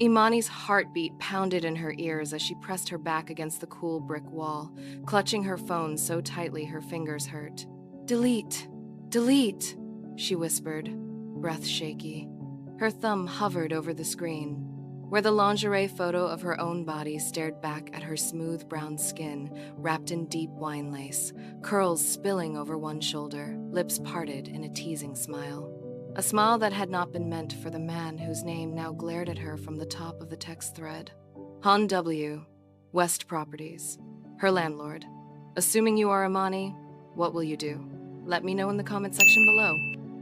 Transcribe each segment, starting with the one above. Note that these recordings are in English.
Imani's heartbeat pounded in her ears as she pressed her back against the cool brick wall, clutching her phone so tightly her fingers hurt. "Delete! Delete!" she whispered, breath shaky. Her thumb hovered over the screen, where the lingerie photo of her own body stared back at her smooth brown skin, wrapped in deep wine lace, curls spilling over one shoulder, lips parted in a teasing smile. A smile that had not been meant for the man whose name now glared at her from the top of the text thread. Han W., West Properties, her landlord. Assuming you are Imani, what will you do? Let me know in the comment section below.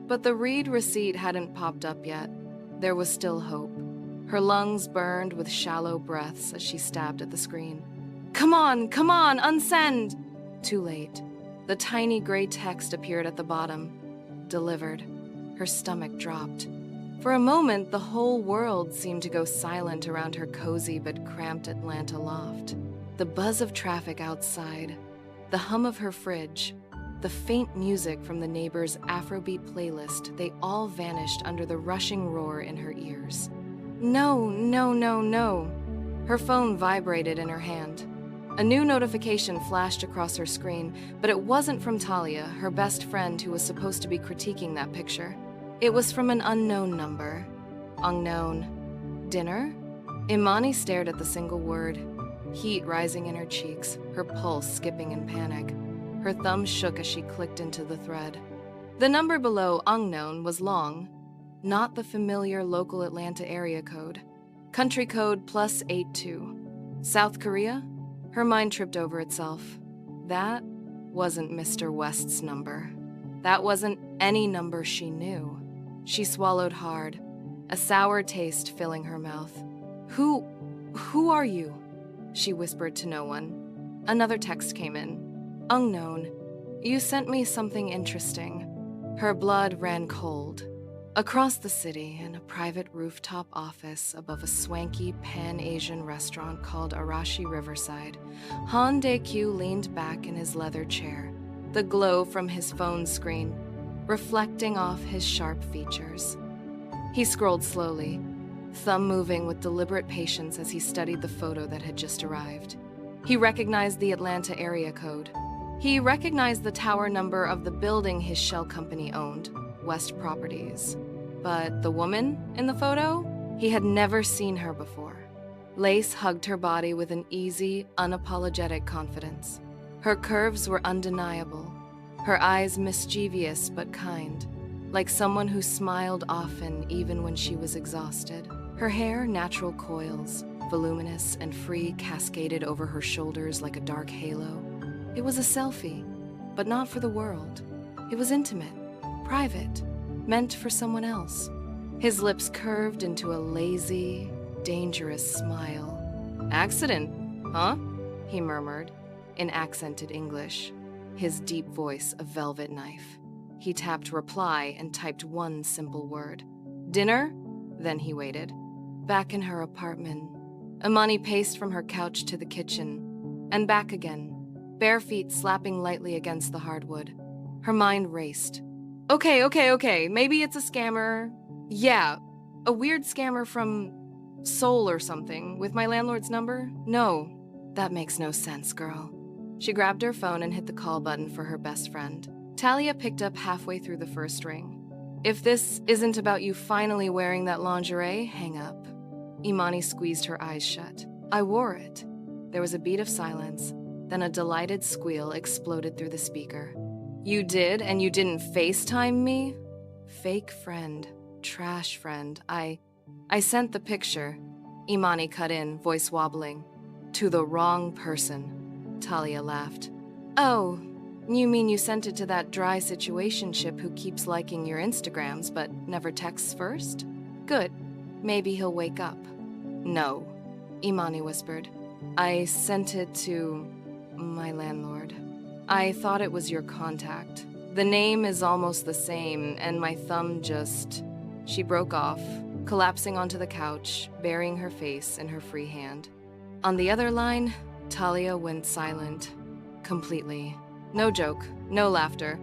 But the read receipt hadn't popped up yet. There was still hope. Her lungs burned with shallow breaths as she stabbed at the screen. Come on, unsend! Too late. The tiny gray text appeared at the bottom. Delivered. Her stomach dropped. For a moment, the whole world seemed to go silent around her cozy but cramped Atlanta loft. The buzz of traffic outside, the hum of her fridge, the faint music from the neighbor's Afrobeat playlist, they all vanished under the rushing roar in her ears. No. Her phone vibrated in her hand. A new notification flashed across her screen, but it wasn't from Talia, her best friend who was supposed to be critiquing that picture. It was from an unknown number. Unknown. Dinner? Imani stared at the single word, heat rising in her cheeks, her pulse skipping in panic. Her thumb shook as she clicked into the thread. The number below, unknown, was long, not the familiar local Atlanta area code. Country code +82. South Korea? Her mind tripped over itself. That wasn't Mr. West's number. That wasn't any number she knew. She swallowed hard, a sour taste filling her mouth. Who are you? She whispered to no one. Another text came in. Unknown. You sent me something interesting. Her blood ran cold. Across the city, in a private rooftop office above a swanky Pan-Asian restaurant called Arashi Riverside, Han Dae-kyu leaned back in his leather chair, the glow from his phone screen reflecting off his sharp features. He scrolled slowly, thumb moving with deliberate patience as he studied the photo that had just arrived. He recognized the Atlanta area code. He recognized the tower number of the building his shell company owned, West Properties. But the woman in the photo? He had never seen her before. Lace hugged her body with an easy, unapologetic confidence. Her curves were undeniable, her eyes mischievous but kind, like someone who smiled often even when she was exhausted. Her hair, natural coils, voluminous and free, cascaded over her shoulders like a dark halo. It was a selfie, but not for the world. It was intimate, private, meant for someone else. His lips curved into a lazy, dangerous smile. Accident, huh? He murmured, in accented English, his deep voice a velvet knife. He tapped reply and typed one simple word. Dinner? Then he waited. Back in her apartment, Imani paced from her couch to the kitchen, and back again, bare feet slapping lightly against the hardwood. Her mind raced. Okay, maybe it's a scammer. Yeah, a weird scammer from Seoul or something, with my landlord's number? No, that makes no sense, girl. She grabbed her phone and hit the call button for her best friend. Talia picked up halfway through the first ring. If this isn't about you finally wearing that lingerie, hang up. Imani squeezed her eyes shut. I wore it. There was a beat of silence, then a delighted squeal exploded through the speaker. You did, and you didn't FaceTime me? Fake friend, trash friend. I sent the picture. Imani cut in, voice wobbling. To the wrong person. Talia laughed. Oh, you mean you sent it to that dry situationship who keeps liking your Instagrams but never texts first? Good. Maybe he'll wake up. No, Imani whispered. I sent it to my landlord. I thought it was your contact. The name is almost the same, and my thumb just... She broke off, collapsing onto the couch, burying her face in her free hand. On the other line, Talia went silent. Completely. No joke, no laughter.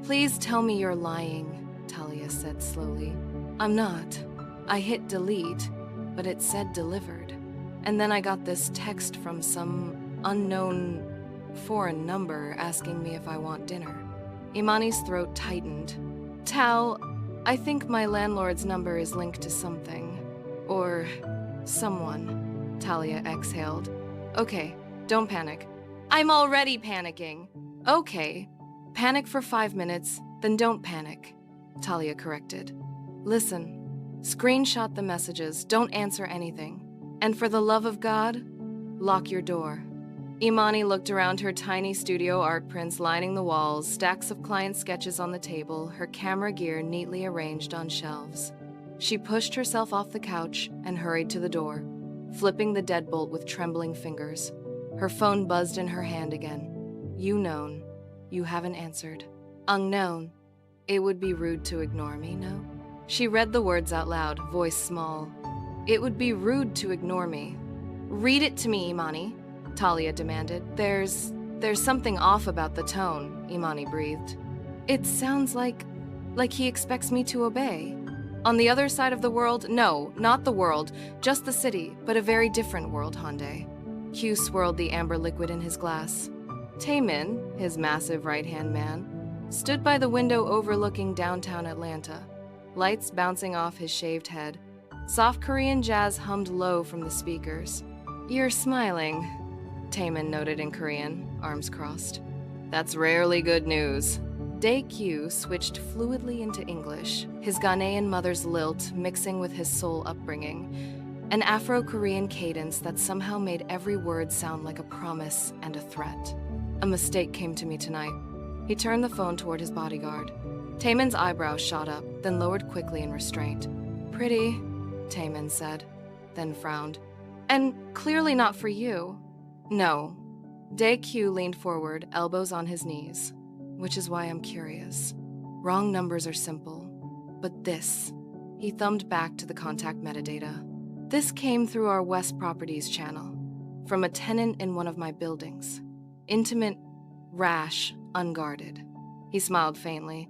Please tell me you're lying, Talia said slowly. I'm not. I hit delete. but it said delivered. And then I got this text from some unknown foreign number asking me if I want dinner. Imani's throat tightened. Tal, I think my landlord's number is linked to something. Or someone. Talia exhaled. Okay, don't panic. I'm already panicking. Okay, panic for 5 minutes, then don't panic, Talia corrected. Listen, screenshot the messages, don't answer anything. And for the love of God, lock your door. Imani looked around her tiny studio art prints lining the walls, stacks of client sketches on the table, her camera gear neatly arranged on shelves. She pushed herself off the couch and hurried to the door, flipping the deadbolt with trembling fingers. Her phone buzzed in her hand again. You known. You haven't answered. Unknown. It would be rude to ignore me, no? She read the words out loud, voice small. It would be rude to ignore me. Read it to me, Imani, Talia demanded. There's something off about the tone, Imani breathed. It sounds like he expects me to obey. On the other side of the world, no, not the world, just the city, but a very different world, Hyundai. Hugh swirled the amber liquid in his glass. Taemin, his massive right-hand man, stood by the window overlooking downtown Atlanta, lights bouncing off his shaved head. Soft Korean jazz hummed low from the speakers. You're smiling, Taemin noted in Korean, arms crossed. That's rarely good news. Dae-kyu switched fluidly into English, his Ghanaian mother's lilt mixing with his Seoul upbringing, an Afro-Korean cadence that somehow made every word sound like a promise and a threat. A mistake came to me tonight. He turned the phone toward his bodyguard. Taemin's eyebrows shot up, then lowered quickly in restraint. Pretty, Taemin said, then frowned. And clearly not for you. No. Dae-kyu leaned forward, elbows on his knees. Which is why I'm curious. Wrong numbers are simple. But this. He thumbed back to the contact metadata. This came through our West Properties channel. From a tenant in one of my buildings. Intimate, rash, unguarded. He smiled faintly.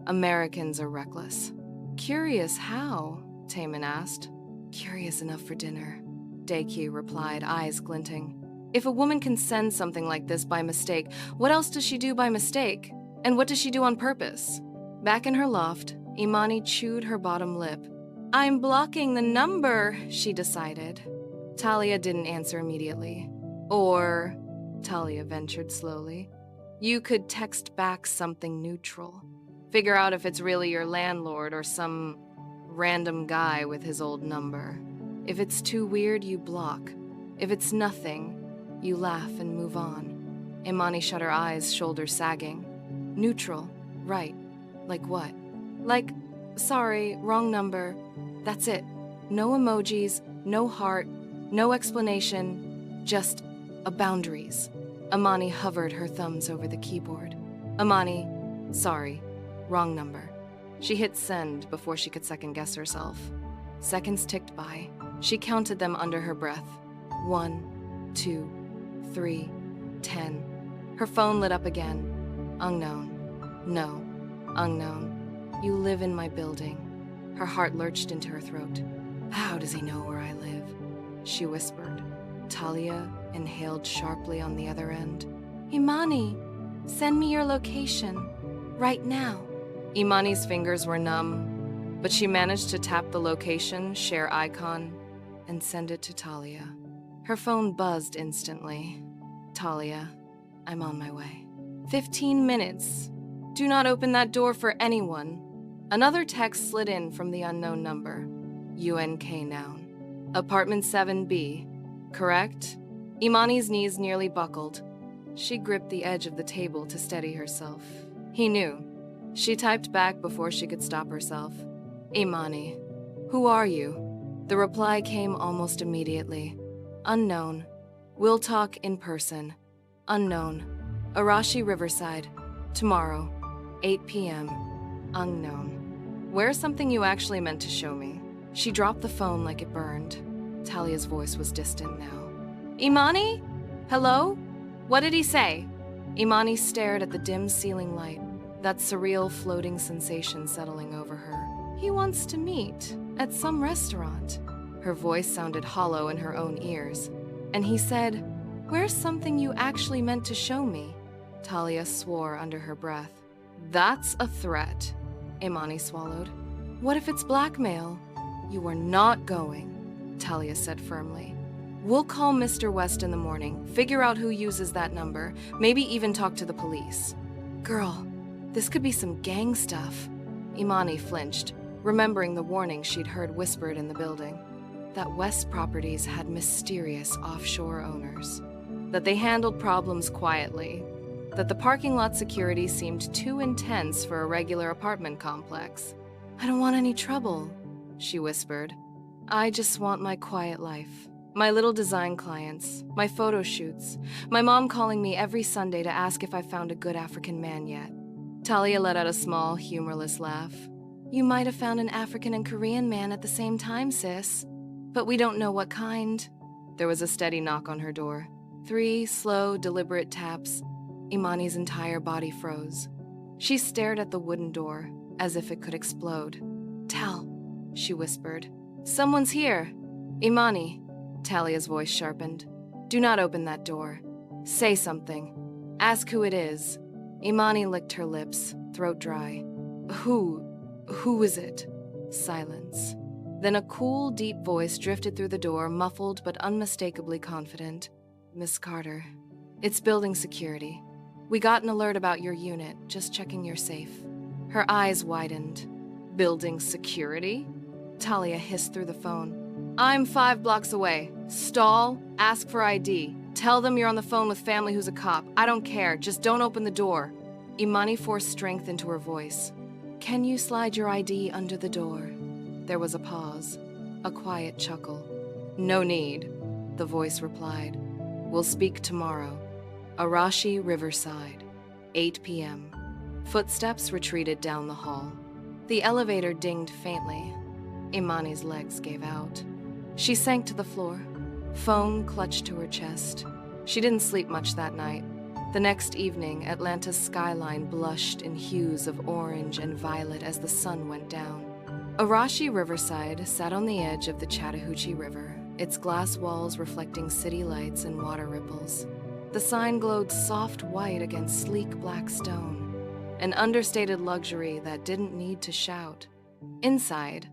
Americans are reckless. Curious how? Taemin asked. Curious enough for dinner, Dae-kyu replied, eyes glinting. If a woman can send something like this by mistake, what else does she do by mistake? And what does she do on purpose? Back in her loft, Imani chewed her bottom lip. I'm blocking the number, she decided. Talia didn't answer immediately. Or, Talia ventured slowly, you could text back something neutral. Figure out if it's really your landlord or some random guy with his old number. If it's too weird, you block. If it's nothing, you laugh and move on. Imani shut her eyes, shoulders sagging. Neutral, right. Like what? Like, sorry, wrong number. That's it. No emojis, no heart, no explanation, just boundaries. Imani hovered her thumbs over the keyboard. Imani, sorry, wrong number. She hit send before she could second-guess herself. Seconds ticked by. She counted them under her breath. 1, 2, 3, 10. Her phone lit up again. Unknown. No. Unknown. You live in my building. Her heart lurched into her throat. How does he know where I live? She whispered. Talia inhaled sharply on the other end. Imani, send me your location. Right now. Imani's fingers were numb, but she managed to tap the location, share icon, and send it to Talia. Her phone buzzed instantly. Talia, I'm on my way. 15 minutes. Do not open that door for anyone. Another text slid in from the unknown number. UNK noun. Apartment 7B. Correct? Imani's knees nearly buckled. She gripped the edge of the table to steady herself. He knew. She typed back before she could stop herself. Imani, who are you? The reply came almost immediately. Unknown. We'll talk in person. Unknown. Arashi Riverside. Tomorrow. 8 p.m. Unknown. Where's something you actually meant to show me? She dropped the phone like it burned. Talia's voice was distant now. Imani? Hello? What did he say? Imani stared at the dim ceiling light, that surreal floating sensation settling over her. He wants to meet at some restaurant. Her voice sounded hollow in her own ears. And he said, "Where's something you actually meant to show me?" Talia swore under her breath. "That's a threat." Imani swallowed. "What if it's blackmail?" "You are not going," Talia said firmly. "We'll call Mr. West in the morning, figure out who uses that number, maybe even talk to the police." "Girl, this could be some gang stuff." Imani flinched, remembering the warning she'd heard whispered in the building. That West Properties had mysterious offshore owners. That they handled problems quietly. That the parking lot security seemed too intense for a regular apartment complex. "I don't want any trouble," she whispered. "I just want my quiet life. My little design clients, my photo shoots, my mom calling me every Sunday to ask if I found a good African man yet." Talia let out a small, humorless laugh. "You might have found an African and Korean man at the same time, sis. But we don't know what kind." There was a steady knock on her door. 3 slow, deliberate taps. Imani's entire body froze. She stared at the wooden door, as if it could explode. "Tal," she whispered. "Someone's here." "Imani," Talia's voice sharpened. "Do not open that door. Say something. Ask who it is." Imani licked her lips, throat dry. Who is it?" Silence. Then a cool, deep voice drifted through the door, muffled but unmistakably confident. "Miss Carter, it's building security. We got an alert about your unit, just checking you're safe." Her eyes widened. "Building security?" Talia hissed through the phone. "I'm 5 blocks away. Stall, ask for ID. Tell them you're on the phone with family who's a cop. I don't care, just don't open the door." Imani forced strength into her voice. "Can you slide your ID under the door?" There was a pause, a quiet chuckle. "No need," the voice replied. "We'll speak tomorrow. Arashi Riverside, 8 p.m. Footsteps retreated down the hall. The elevator dinged faintly. Imani's legs gave out. She sank to the floor, phone clutched to her chest. She didn't sleep much that night. The next evening, Atlanta's skyline blushed in hues of orange and violet as the sun went down. Arashi Riverside sat on the edge of the Chattahoochee River, its glass walls reflecting city lights and water ripples. The sign glowed soft white against sleek black stone, an understated luxury that didn't need to shout. Inside,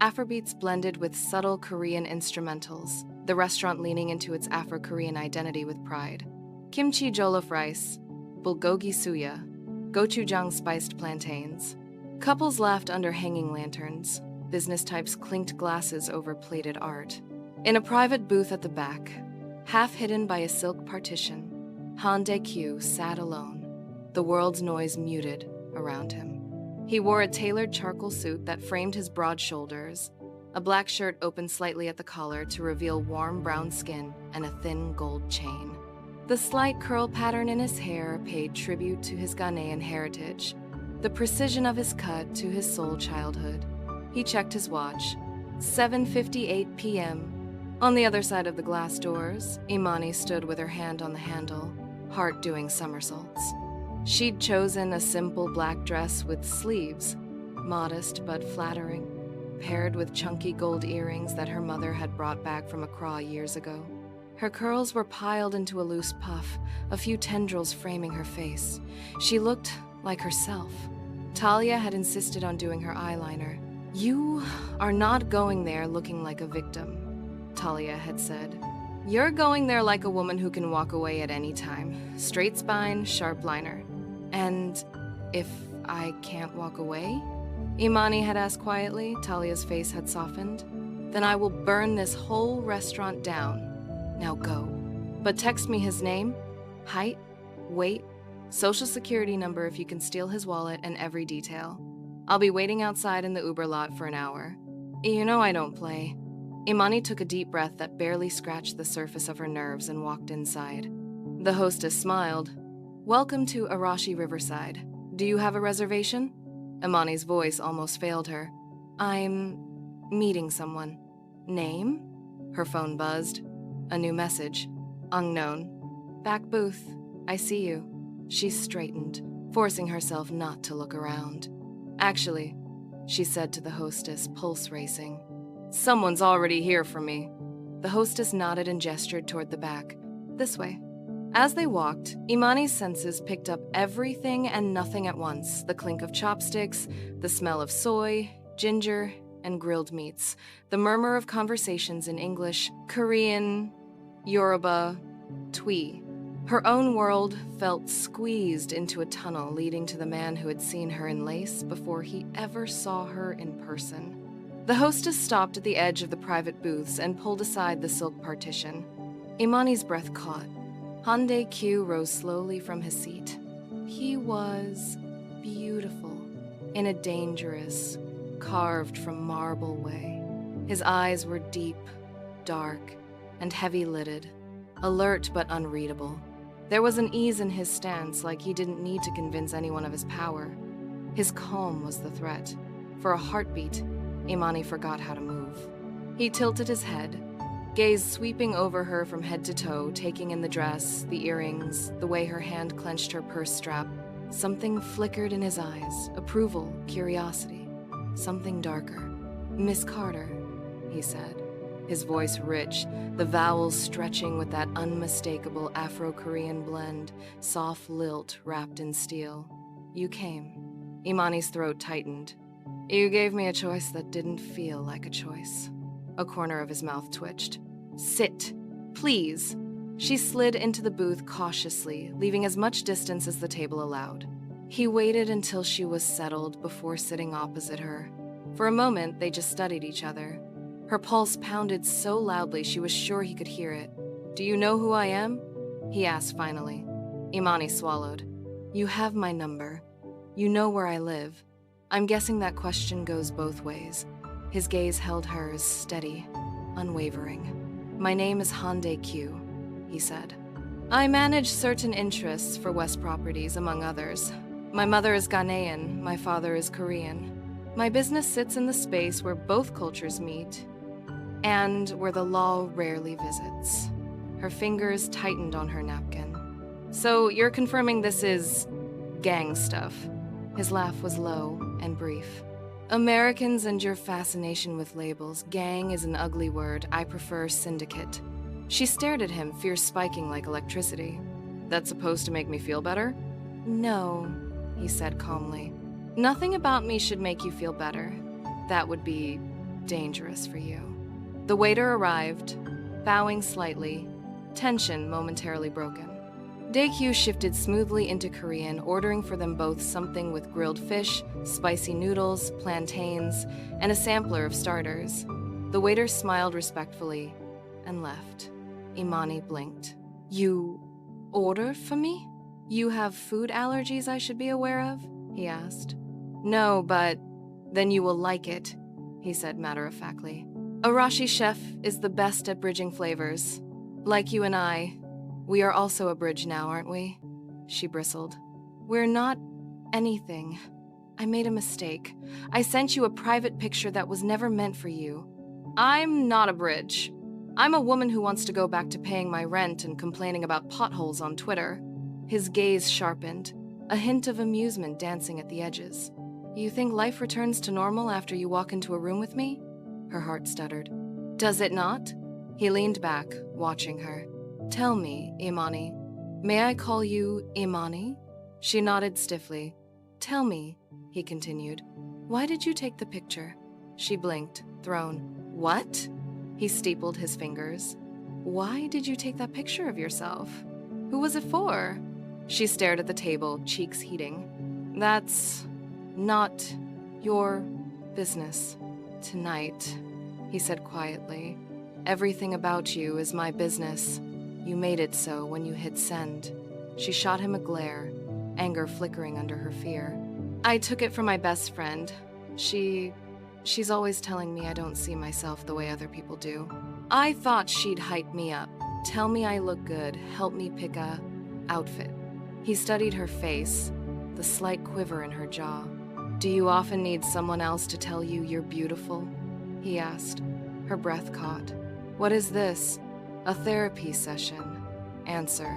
Afrobeats blended with subtle Korean instrumentals, the restaurant leaning into its Afro-Korean identity with pride. Kimchi jollof rice, bulgogi suya, gochujang spiced plantains. Couples laughed under hanging lanterns. Business types clinked glasses over plated art. In a private booth at the back, half hidden by a silk partition, Han De-kyu sat alone, the world's noise muted around him. He wore a tailored charcoal suit that framed his broad shoulders, a black shirt opened slightly at the collar to reveal warm brown skin and a thin gold chain. The slight curl pattern in his hair paid tribute to his Ghanaian heritage, the precision of his cut to his soul childhood. He checked his watch. 7:58 p.m. On the other side of the glass doors, Imani stood with her hand on the handle, heart doing somersaults. She'd chosen a simple black dress with sleeves, modest but flattering, paired with chunky gold earrings that her mother had brought back from Accra years ago. Her curls were piled into a loose puff, a few tendrils framing her face. She looked like herself. Talia had insisted on doing her eyeliner. "You are not going there looking like a victim," Talia had said. "You're going there like a woman who can walk away at any time. Straight spine, sharp liner." "And if I can't walk away?" Imani had asked quietly. Talia's face had softened. "Then I will burn this whole restaurant down. Now go. But text me his name, height, weight, social security number if you can steal his wallet, and every detail. I'll be waiting outside in the Uber lot for an hour. You know I don't play." Imani took a deep breath that barely scratched the surface of her nerves and walked inside. The hostess smiled. "Welcome to Arashi Riverside. Do you have a reservation?" Imani's voice almost failed her. "I'm meeting someone." "Name?" Her phone buzzed. A new message. "Unknown. Back booth. I see you." She straightened, forcing herself not to look around. "Actually," she said to the hostess, pulse racing, Someone's already here for me. The hostess nodded and gestured toward the back. This way. As they walked, Imani's senses picked up everything and nothing at once. The clink of chopsticks, the smell of soy, ginger, and grilled meats. The murmur of conversations in English, Korean, Yoruba, Twi. Her own world felt squeezed into a tunnel leading to the man who had seen her in lace before he ever saw her in person. The hostess stopped at the edge of the private booths and pulled aside the silk partition. Imani's breath caught. Hande Kyu rose slowly from his seat. He was beautiful in a dangerous, carved from marble way. His eyes were deep, dark, and heavy-lidded, alert but unreadable. There was an ease in his stance, like he didn't need to convince anyone of his power. His calm was the threat. For a heartbeat, Imani forgot how to move. He tilted his head, gaze sweeping over her from head to toe, taking in the dress, the earrings, the way her hand clenched her purse strap. Something flickered in his eyes, approval, curiosity. Something darker. "Miss Carter," he said, his voice rich, the vowels stretching with that unmistakable Afro-Korean blend, soft lilt wrapped in steel. "You came." Imani's throat tightened. "You gave me a choice that didn't feel like a choice." A corner of his mouth twitched. "Sit, please." She slid into the booth cautiously, leaving as much distance as the table allowed. He waited until she was settled before sitting opposite her. For a moment, they just studied each other. Her pulse pounded so loudly she was sure he could hear it. "Do you know who I am?" he asked finally. Imani swallowed. "You have my number. You know where I live. I'm guessing that question goes both ways." His gaze held hers, steady, unwavering. "My name is Hande Kyu," he said. "I manage certain interests for West Properties, among others. My mother is Ghanaian, my father is Korean. My business sits in the space where both cultures meet, and where the law rarely visits." Her fingers tightened on her napkin. "So you're confirming this is gang stuff?" His laugh was low and brief. "Americans and your fascination with labels. Gang is an ugly word. I prefer syndicate." She stared at him, fear spiking like electricity. "That's supposed to make me feel better?" "No," he said calmly. "Nothing about me should make you feel better. That would be dangerous for you." The waiter arrived, bowing slightly, tension momentarily broken. Daekyu shifted smoothly into Korean, ordering for them both something with grilled fish, spicy noodles, plantains, and a sampler of starters. The waiter smiled respectfully and left. Imani blinked. "You ordered for me? You have food allergies I should be aware of?" he asked. "No, but then you will like it," he said matter-of-factly. "Arashi chef is the best at bridging flavors. Like you and I, we are also a bridge now, aren't we?" She bristled. "We're not anything. I made a mistake. I sent you a private picture that was never meant for you. I'm not a bridge. I'm a woman who wants to go back to paying my rent and complaining about potholes on Twitter." His gaze sharpened, a hint of amusement dancing at the edges. "You think life returns to normal after you walk into a room with me?" Her heart stuttered. "Does it not?" He leaned back, watching her. "Tell me, Imani. May I call you Imani?" She nodded stiffly. "Tell me," he continued. "Why did you take the picture?" She blinked, thrown. "What?" He steepled his fingers. "Why did you take that picture of yourself? Who was it for?" She stared at the table, cheeks heating. "That's not your business. Tonight," he said quietly. "Everything about you is my business. You made it so when you hit send." She shot him a glare, anger flickering under her fear. "I took it from my best friend. She's always telling me I don't see myself the way other people do. I thought she'd hype me up, tell me I look good, help me pick a outfit." He studied her face, the slight quiver in her jaw. "Do you often need someone else to tell you you're beautiful?" he asked. Her breath caught. "What is this? A therapy session?" "Answer,"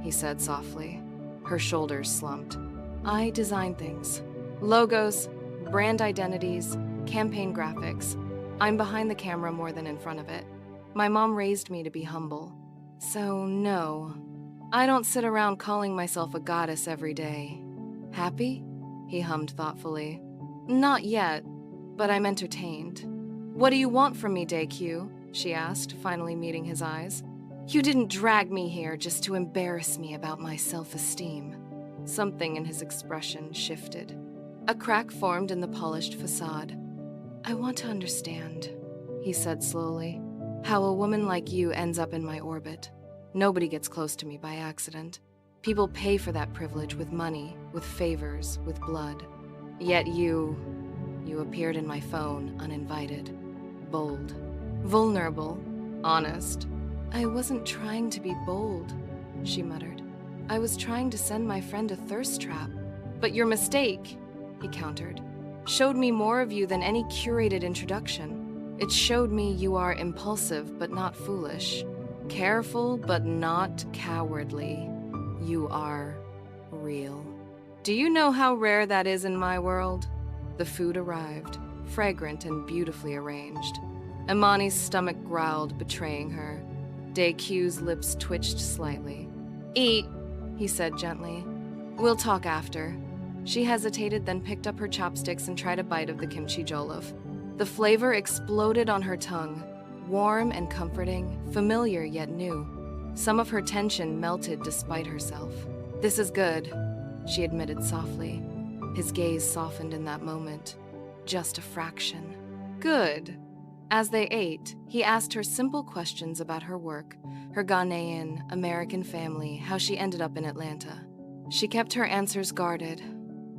he said softly. Her shoulders slumped. "I design things. Logos, brand identities, campaign graphics. I'm behind the camera more than in front of it. My mom raised me to be humble. So no, I don't sit around calling myself a goddess every day. Happy? He hummed thoughtfully. Not yet, but I'm entertained. What do you want from me, DQ? She asked, finally meeting his eyes. You didn't drag me here just to embarrass me about my self-esteem. Something in his expression shifted. A crack formed in the polished facade. I want to understand, he said slowly, how a woman like you ends up in my orbit. Nobody gets close to me by accident. People pay for that privilege with money, with favors, with blood. Yet you appeared in my phone uninvited, bold, vulnerable, honest. I wasn't trying to be bold, she muttered. I was trying to send my friend a thirst trap. But your mistake, he countered, showed me more of you than any curated introduction. It showed me you are impulsive but not foolish, careful but not cowardly. You are real. Do you know how rare that is in my world? The food arrived, fragrant and beautifully arranged. Imani's stomach growled, betraying her. DQ's lips twitched slightly. Eat, he said gently. We'll talk after. She hesitated, then picked up her chopsticks and tried a bite of the kimchi jollof. The flavor exploded on her tongue, warm and comforting, familiar yet new. Some of her tension melted despite herself. This is good, she admitted softly. His gaze softened in that moment. Just a fraction. Good. As they ate, he asked her simple questions about her work, her Ghanaian, American family, how she ended up in Atlanta. She kept her answers guarded,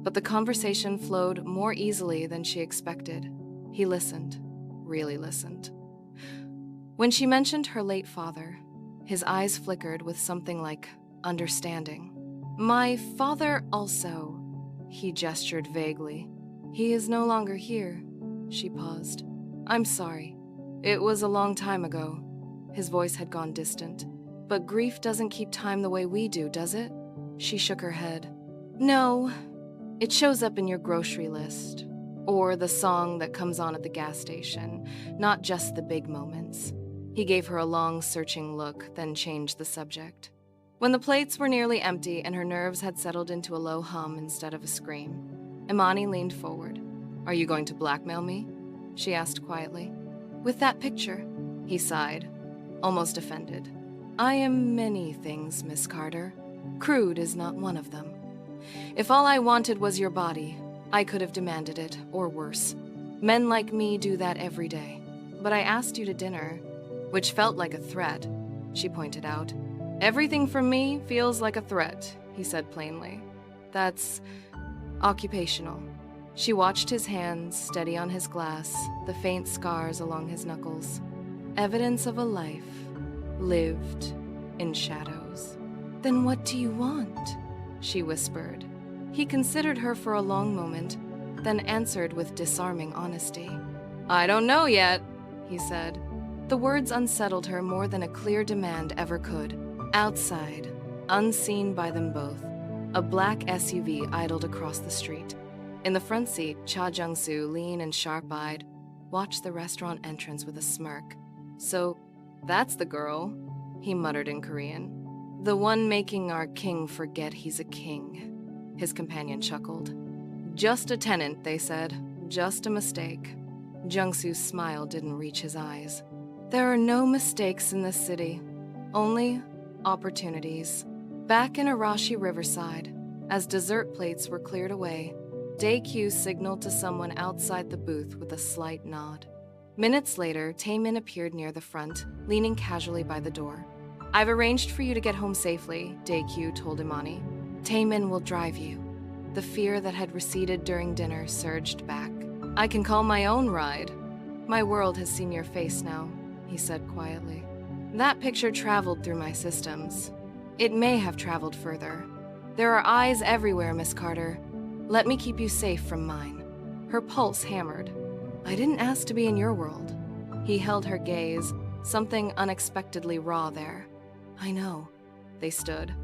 but the conversation flowed more easily than she expected. He listened, really listened. When she mentioned her late father, his eyes flickered with something like understanding. My father also, he gestured vaguely. He is no longer here. She paused. I'm sorry. It was a long time ago. His voice had gone distant. But grief doesn't keep time the way we do, does it? She shook her head. No. It shows up in your grocery list. Or the song that comes on at the gas station, not just the big moments. He gave her a long, searching look, then changed the subject. When the plates were nearly empty and her nerves had settled into a low hum instead of a scream, Imani leaned forward. Are you going to blackmail me? She asked quietly. With that picture, he sighed, almost offended. I am many things, Miss Carter. Crude is not one of them. If all I wanted was your body, I could have demanded it, or worse. Men like me do that every day. But I asked you to dinner, which felt like a threat, she pointed out. Everything from me feels like a threat, he said plainly. That's occupational. She watched his hands steady on his glass, the faint scars along his knuckles. Evidence of a life lived in shadows. Then what do you want? She whispered. He considered her for a long moment, then answered with disarming honesty. I don't know yet, he said. The words unsettled her more than a clear demand ever could. Outside, unseen by them both, a black SUV idled across the street. In the front seat, Cha Jung-soo, lean and sharp-eyed, watched the restaurant entrance with a smirk. So, that's the girl, he muttered in Korean. The one making our king forget he's a king. His companion chuckled. Just a tenant, they said. Just a mistake. Jung-soo's smile didn't reach his eyes. There are no mistakes in this city. Only opportunities. Back in Arashi Riverside, as dessert plates were cleared away, DQ signaled to someone outside the booth with a slight nod. Minutes later, Taemin appeared near the front, leaning casually by the door. I've arranged for you to get home safely, DQ told Imani. Taemin will drive you. The fear that had receded during dinner surged back. I can call my own ride. My world has seen your face now, he said quietly. That picture traveled through my systems. It may have traveled further. There are eyes everywhere, Miss Carter. Let me keep you safe from mine. Her pulse hammered. I didn't ask to be in your world. He held her gaze, something unexpectedly raw there. I know. They stood.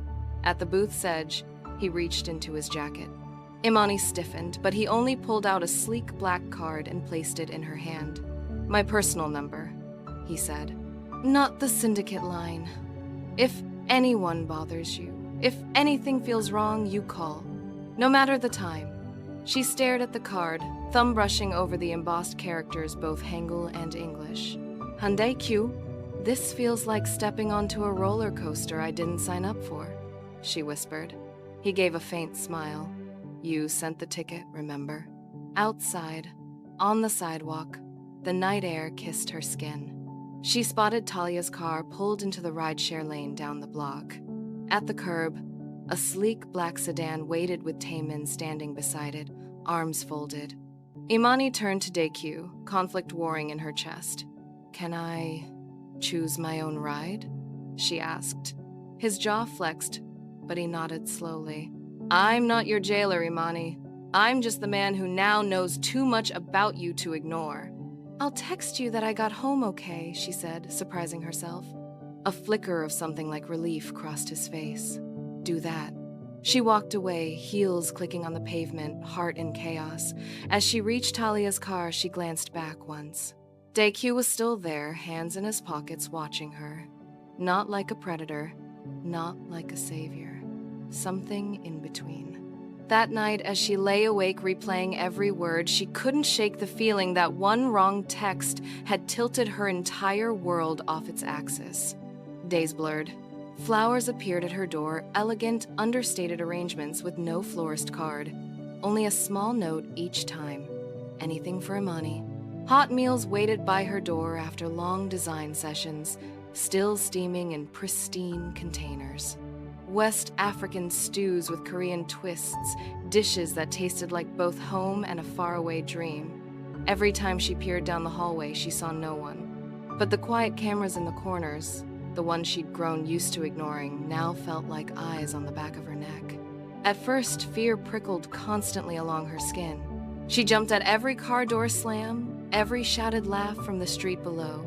At the booth's edge, he reached into his jacket. Imani stiffened, but he only pulled out a sleek black card and placed it in her hand. My personal number, he said. Not the syndicate line. If anyone bothers you, if anything feels wrong, you call. No matter the time. She stared at the card, thumb brushing over the embossed characters, both Hangul and English. Hyundai Q, this feels like stepping onto a roller coaster I didn't sign up for, she whispered. He gave a faint smile. You sent the ticket, remember? Outside, on the sidewalk, the night air kissed her skin. She spotted Talia's car pulled into the rideshare lane down the block. At the curb, a sleek black sedan waited with Taemin standing beside it, arms folded. Imani turned to Daekyu, conflict warring in her chest. Can I choose my own ride? She asked. His jaw flexed, but he nodded slowly. I'm not your jailer, Imani. I'm just the man who now knows too much about you to ignore. I'll text you that I got home okay, she said, surprising herself. A flicker of something like relief crossed his face. Do that. She walked away, heels clicking on the pavement, heart in chaos. As she reached Talia's car, she glanced back once. Daekyu was still there, hands in his pockets, watching her. Not like a predator, not like a savior. Something in between. That night, as she lay awake replaying every word, she couldn't shake the feeling that one wrong text had tilted her entire world off its axis. Days blurred. Flowers appeared at her door, elegant, understated arrangements with no florist card. Only a small note each time. Anything for Imani. Hot meals waited by her door after long design sessions, still steaming in pristine containers. West African stews with Korean twists, dishes that tasted like both home and a faraway dream. Every time she peered down the hallway, she saw no one. But the quiet cameras in the corners, the ones she'd grown used to ignoring, now felt like eyes on the back of her neck. At first, fear prickled constantly along her skin. She jumped at every car door slam, every shouted laugh from the street below.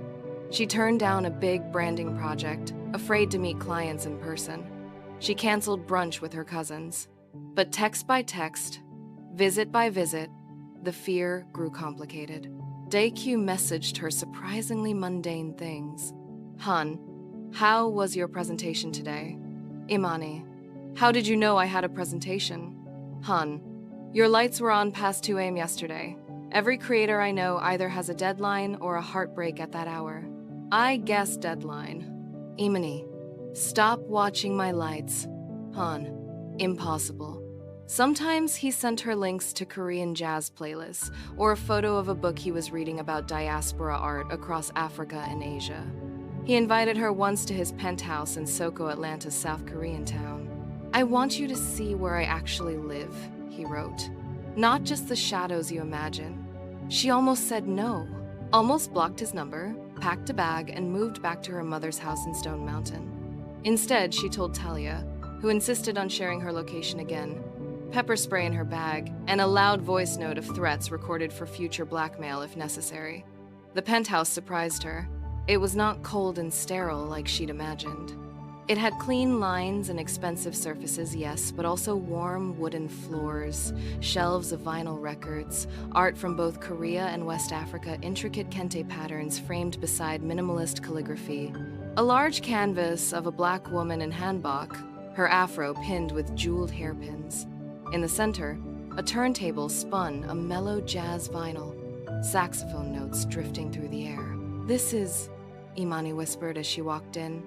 She turned down a big branding project, afraid to meet clients in person. She canceled brunch with her cousins. But text by text, visit by visit, the fear grew complicated. Daekyu messaged her surprisingly mundane things. Hun, how was your presentation today? Imani, how did you know I had a presentation? Hun, your lights were on past 2 a.m. yesterday. Every creator I know either has a deadline or a heartbreak at that hour. I guess deadline. Imani, stop watching my lights. Han, impossible. Sometimes he sent her links to Korean jazz playlists or a photo of a book he was reading about diaspora art across Africa and Asia. He invited her once to his penthouse in Soko, Atlanta's South Korean town. I want you to see where I actually live, he wrote. Not just the shadows you imagine. She almost said no, almost blocked his number, packed a bag, and moved back to her mother's house in Stone Mountain. Instead, she told Talia, who insisted on sharing her location again, pepper spray in her bag, and a loud voice note of threats recorded for future blackmail if necessary. The penthouse surprised her. It was not cold and sterile like she'd imagined. It had clean lines and expensive surfaces, yes, but also warm wooden floors, shelves of vinyl records, art from both Korea and West Africa, intricate kente patterns framed beside minimalist calligraphy, a large canvas of a black woman in hanbok, her afro pinned with jeweled hairpins. In the center, a turntable spun a mellow jazz vinyl, saxophone notes drifting through the air. This is, Imani whispered as she walked in,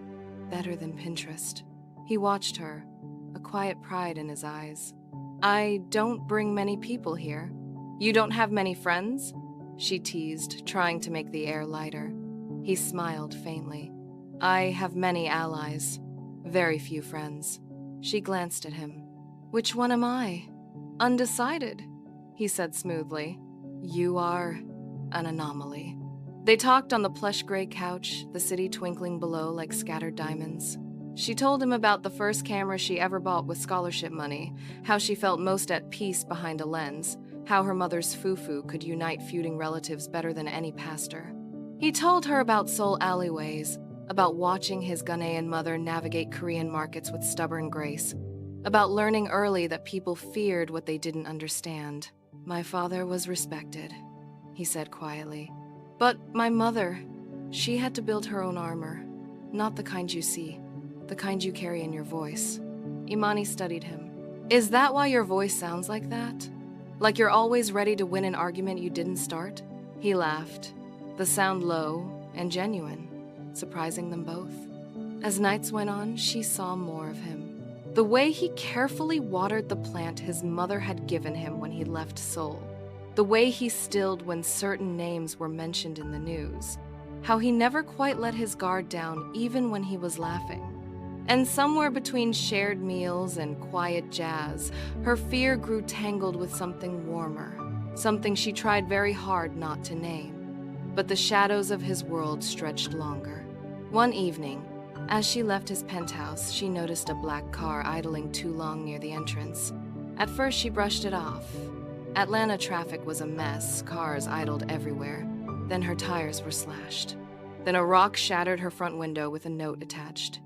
better than Pinterest. He watched her, a quiet pride in his eyes. I don't bring many people here. You don't have many friends? She teased, trying to make the air lighter. He smiled faintly. I have many allies, very few friends. She glanced at him. Which one am I? Undecided, he said smoothly. You are an anomaly. They talked on the plush gray couch, the city twinkling below like scattered diamonds. She told him about the first camera she ever bought with scholarship money, how she felt most at peace behind a lens, how her mother's fufu could unite feuding relatives better than any pastor. He told her about Seoul alleyways, about watching his Ghanaian mother navigate Korean markets with stubborn grace, about learning early that people feared what they didn't understand. My father was respected, he said quietly. But my mother, she had to build her own armor. Not the kind you see, the kind you carry in your voice. Imani studied him. Is that why your voice sounds like that? Like you're always ready to win an argument you didn't start? He laughed, the sound low and genuine, surprising them both. As nights went on, she saw more of him. The way he carefully watered the plant his mother had given him when he left Seoul. The way he stilled when certain names were mentioned in the news. How he never quite let his guard down even when he was laughing. And somewhere between shared meals and quiet jazz, her fear grew tangled with something warmer, something she tried very hard not to name. But the shadows of his world stretched longer. One evening, as she left his penthouse, she noticed a black car idling too long near the entrance. At first, she brushed it off. Atlanta traffic was a mess, cars idled everywhere. Then her tires were slashed. Then a rock shattered her front window with a note attached.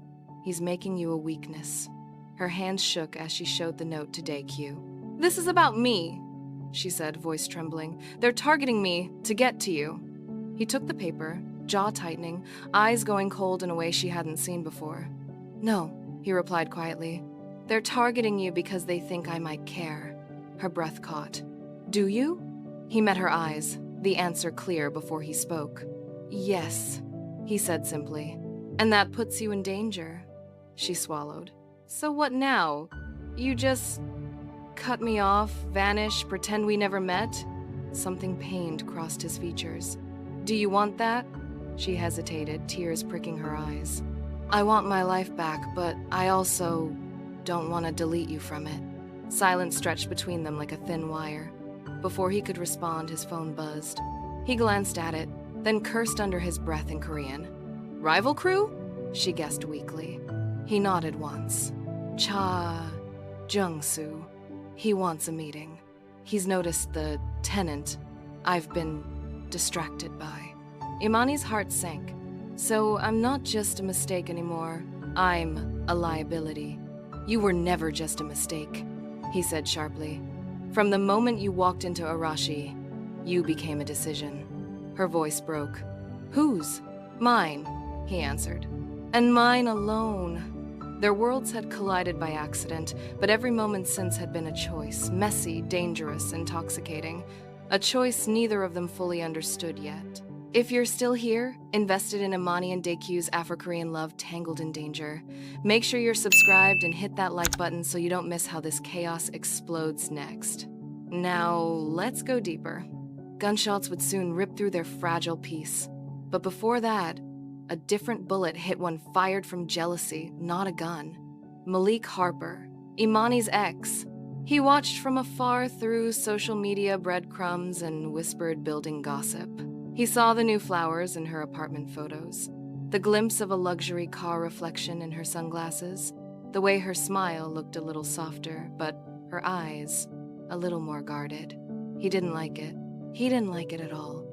He's making you a weakness. Her hands shook as she showed the note to DQ. This is about me, she said, voice trembling. They're targeting me to get to you. He took the paper, jaw tightening, eyes going cold in a way she hadn't seen before. No, he replied quietly. They're targeting you because they think I might care. Her breath caught. Do you? He met her eyes, the answer clear before he spoke. Yes, he said simply. And that puts you in danger. She swallowed. So what now? You just cut me off, vanish, pretend we never met? Something pained crossed his features. Do you want that? She hesitated, tears pricking her eyes. I want my life back, but I also don't want to delete you from it. Silence stretched between them like a thin wire. Before he could respond, his phone buzzed. He glanced at it, then cursed under his breath in Korean. Rival crew? She guessed weakly. He nodded once. Cha Jung-soo. He wants a meeting. He's noticed the tenant I've been distracted by. Imani's heart sank. So I'm not just a mistake anymore. I'm a liability. You were never just a mistake, he said sharply. From the moment you walked into Arashi, you became a decision. Her voice broke. Whose? Mine, he answered. And mine alone. Their worlds had collided by accident, but every moment since had been a choice, messy, dangerous, intoxicating. A choice neither of them fully understood yet. If you're still here, invested in Imani and Daekyu's Afro-Korean love tangled in danger, make sure you're subscribed and hit that like button so you don't miss how this chaos explodes next. Now, let's go deeper. Gunshots would soon rip through their fragile peace. But before that, a different bullet hit one fired from jealousy, not a gun. Malik Harper, Imani's ex. He watched from afar through social media breadcrumbs and whispered building gossip. He saw the new flowers in her apartment photos, the glimpse of a luxury car reflection in her sunglasses, the way her smile looked a little softer, but her eyes a little more guarded. He didn't like it. He didn't like it at all.